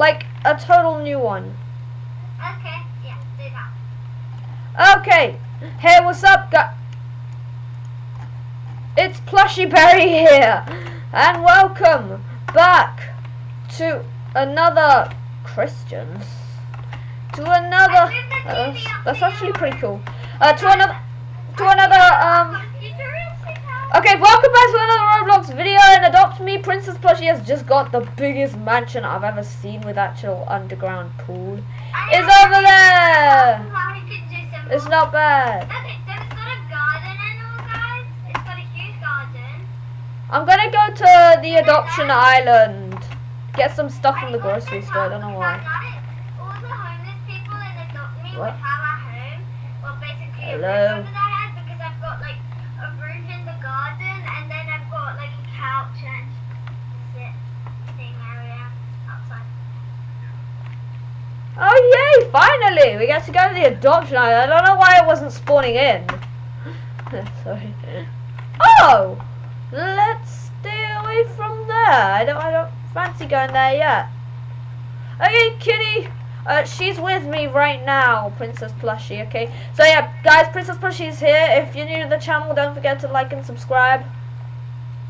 Like a total new one. Okay, yeah, do that. Okay, hey, what's up, guys? It's Plushy Berry here, and welcome back to another Christians. To another. That's actually pretty cool. To another. Okay, welcome back to another Roblox video, and Adopt Me. Princess Plushie has just got the biggest mansion I've ever seen with actual underground pool. It's over there! It's not bad. It's got a garden and all, guys. It's got a huge garden. I'm gonna go to the adoption island. Get some stuff from the grocery store, I don't know why. All the homeless people in Adopt Me would What? have a home. Well, basically a Hello? roof over their head, because I've got like a roof in the garden, and then I've got like a couch and sitting area outside. Oh yay, finally! We get to go to the adoption island. I don't know why it wasn't spawning in. Sorry. Oh! Let's stay away from there. I don't fancy going there yet. Okay, kitty. She's with me right now, Princess Plushie, okay? So yeah, guys, Princess Plushie's here. If you're new to the channel, don't forget to like and subscribe.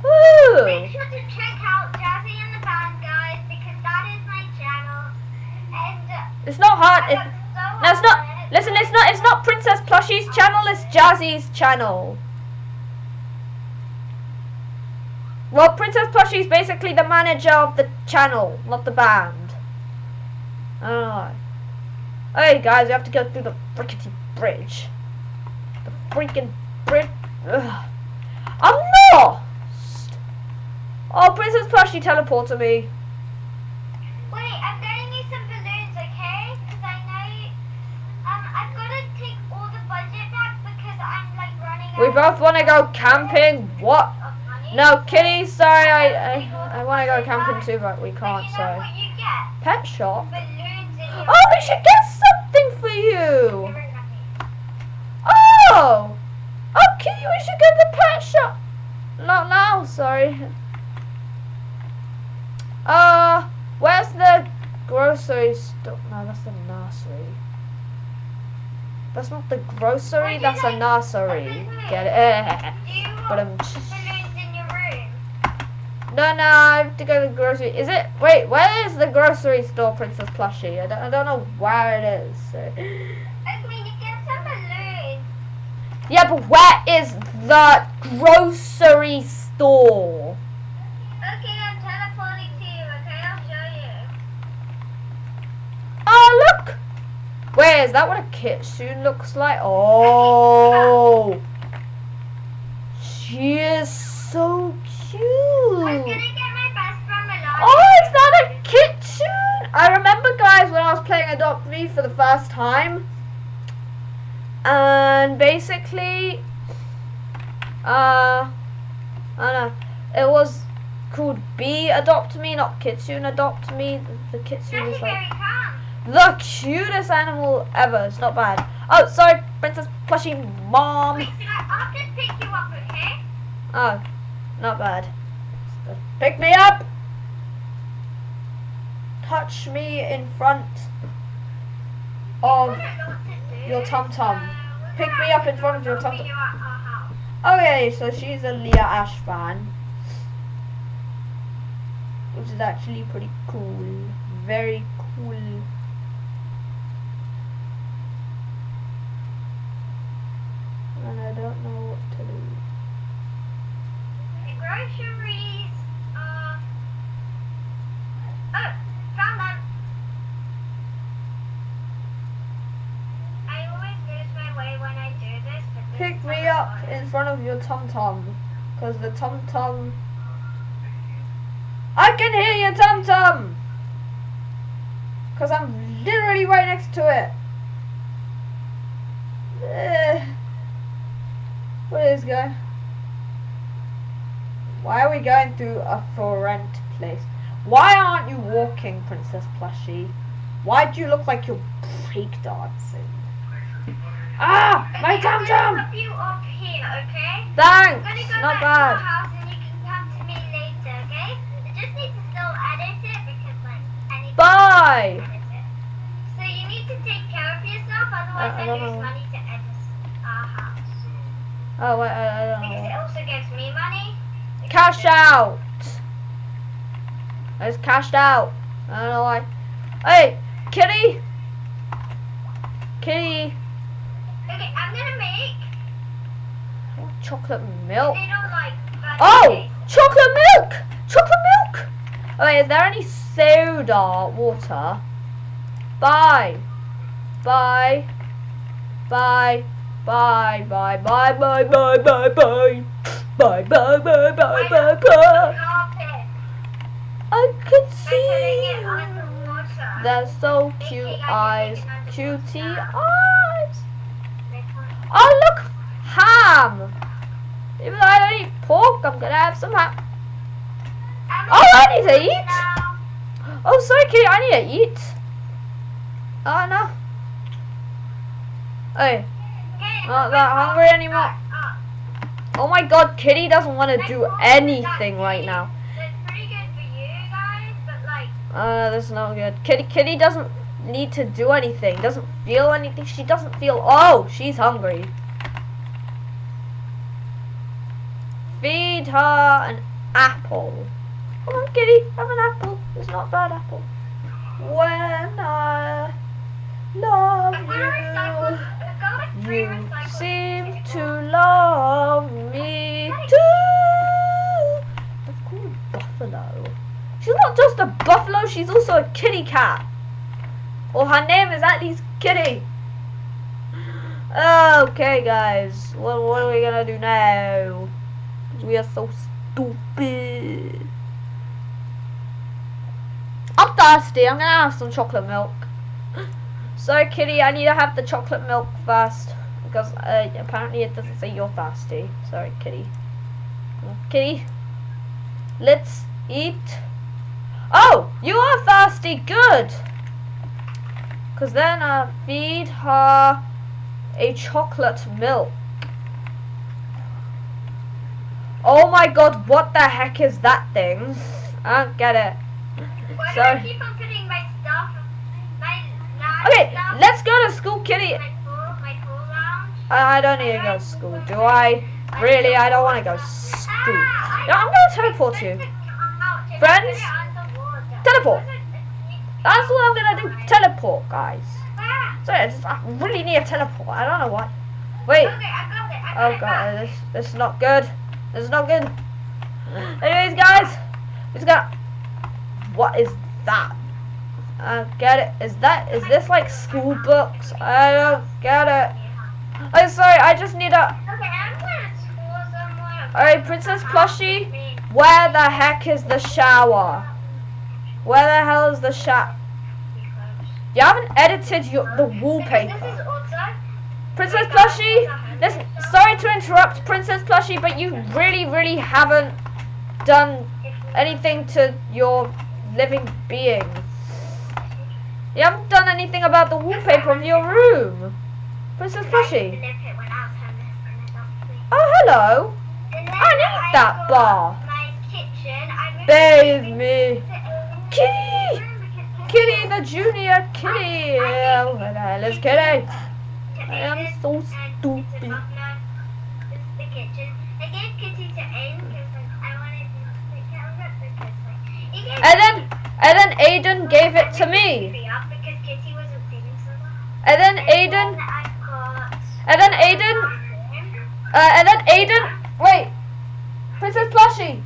Woo! Make sure to check out Jazzy and the Band, guys, because that is my channel. And It's not hard. I got so No, it's not. on it. Listen, it's not Princess Plushie's channel. It's Jazzy's channel. Well, Princess Plushie's basically the manager of the channel, not the band. I don't know. Hey guys, we have to go through the frickety bridge. The freaking bridge. Ugh. I'm lost. Oh, Princess Plushie teleported me. Wait, I'm getting you some balloons, okay? Because I know you, I've got to take all the budget back because I'm like running We out both want to go camping. What? of money. No, Kitty. Sorry, I want to go camping too, but we But can't. you know So what you get? pet shop. Balloons in your Oh, we should get something for you. You're in nothing. Oh, Kitty, we should get the pet shop. Not now. Sorry. Where's the grocery store? No, that's the nursery. That's not the grocery. Would you That's a like nursery. a Get it? Do you want But balloons in your room? No, I have to go to the grocery. Is it? Wait, where is the grocery store, Princess Plushie? I don't know where it is. So. I mean, you get some balloons. Yeah, but where is the grocery store? Okay, I'm teleporting to you, okay? I'll show you. Oh, look! Wait, is that what a kitsune looks like? Oh! She is so cute! I was gonna get my best friend Melania. Oh, is that a kitsune? I remember, guys, when I was playing Adopt Me for the first time. And basically, I don't know, it was called Be Adopt Me, not Kitsune Adopt Me. The kitsune is like very calm. the cutest animal ever. It's not bad. Oh, sorry, Princess Plushie Mom. Wait, I'll just pick you up, okay? Oh, not bad. Pick me up. Touch me in front of your tum-tum. Pick me up in front of your tum-tum. Okay, so she's a Leah Ash fan, which is actually pretty cool. Very cool. And I don't know what to do. The groceries are... Oh, found them. I always lose my way when I do this, but this Pick is me not up fun. in front of your tum-tum, because the tum-tum... I can hear your tum-tum! Because I'm literally right next to it. Where is going? Why are we going through a for rent place? Why aren't you walking, Princess Plushie? Why do you look like you're breakdancing? Ah! My Okay, I'm gonna tum-tum! drop you off here, okay? I'm Thanks! gonna go Not back to your bad. house and you can come to me later, okay? I just need to still edit it because like I need Bye. So you need to take care of yourself, otherwise I don't lose know. money to edit our house. Oh wait, I don't Because it know. also gives me money. Cash out. I just cashed out. I don't know why. Hey, Kitty. Kitty. Okay, I'm gonna make. Chocolate milk. They don't like. Oh, chocolate milk. Chocolate milk. Oh wait, is there any soda water? Bye. Bye. Bye. Bye. Bye. Bye. Bye. Bye. Bye. Bye. Bye. Bye. Bye. Bye. Bye. Bye. Carpet. I can By see putting it you. underwater. They're so They cute think I can eyes. make it underwater. Cutie eyes. They can't- Oh look, ham. Even though I don't eat pork, I'm gonna have some ham. I'm Oh, I need to gonna eat. now. Oh, sorry, Kitty, I need to eat. Oh no. Hey, Hey, not that hungry anymore. Oh my God, Kitty doesn't want to do anything right now. That's pretty good for you guys, but like. That's not good. Kitty doesn't need to do anything. Doesn't feel anything. She doesn't feel. Oh, she's hungry. Feed her an apple. Come on, Kitty, have an apple. It's not a bad apple. When I love I'm gonna recycle. you, I've got like 3 you recycled seem tissues. to love me too. That's called a buffalo. She's not just a buffalo, she's also a kitty cat. Well, her name is at least Kitty. Okay, guys. What are we gonna do now? We are so stupid. I'm thirsty. I'm gonna have some chocolate milk. Sorry, Kitty. I need to have the chocolate milk first because apparently it doesn't say you're thirsty. Sorry, Kitty. Kitty, let's eat. Oh, you are thirsty. Good. Because then feed her a chocolate milk. Oh my God, what the heck is that thing? I don't get it. Why do So- I keep on putting my stuff? My lab Okay, stuff let's go to school, Kitty. in my pool lounge. I don't need to go to school, do I? Really, I don't want to go to school. No, I'm going to teleport you. Friends? Teleport. That's what I'm going to do, teleport, guys. Sorry, I really need a teleport. I don't know why. Wait. Okay, I got it. Oh God, this is not good. This is not good. Anyways, guys, it's got. What is that? I don't get it. Is this like school books? I don't get it. I'm sorry. I just need a. Okay, I'm going to school somewhere. Alright, Princess Plushie. Where the heck is the shower? Where the hell is the shower? You haven't edited the This wallpaper. is also. Princess Plushie, listen, sorry to interrupt, Princess Plushie, but you really haven't done anything to your living being. You haven't done anything about the wallpaper of your room. Princess Plushie. Oh, hello. I need that bar. My kitchen. Bathe me. Kitty! Kitty the Junior Kitty. Where the hell is Kitty? I am so stupid. This is the kitchen. I gave Kitty to Aiden because I wanted to take care of it because And then Aiden gave it to me. Because Kitty wasn't feeling so well. And then Aiden. And then Aiden. Wait. Princess Plushie.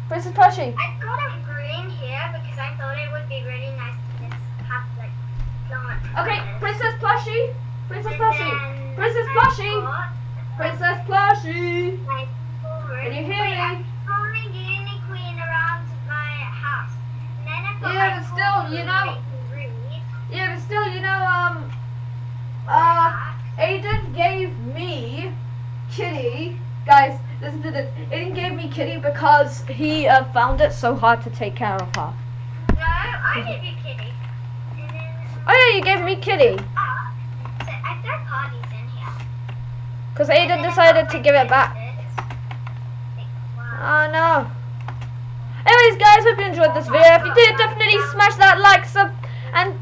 Princess Plushie. I got a green here because I thought it would be really nice to just have like plants. Okay, Princess Plushie. Princess Plushie. Princess Plushie. Princess Plushie. Can you hear me? I'm following Uni Queen around my house. And then I've got Yeah, my but still, pool you know- read. Yeah, but still, Aiden gave me Kitty. Guys, listen to this. Aiden gave me Kitty because he found it so hard to take care of her. No, I gave you Kitty. And then, Oh yeah, you gave me Kitty. so I throw parties in here. Because Aiden decided to give it back. Wow. Oh no. Anyways, guys, hope you enjoyed this video. If you did, definitely smash that like, And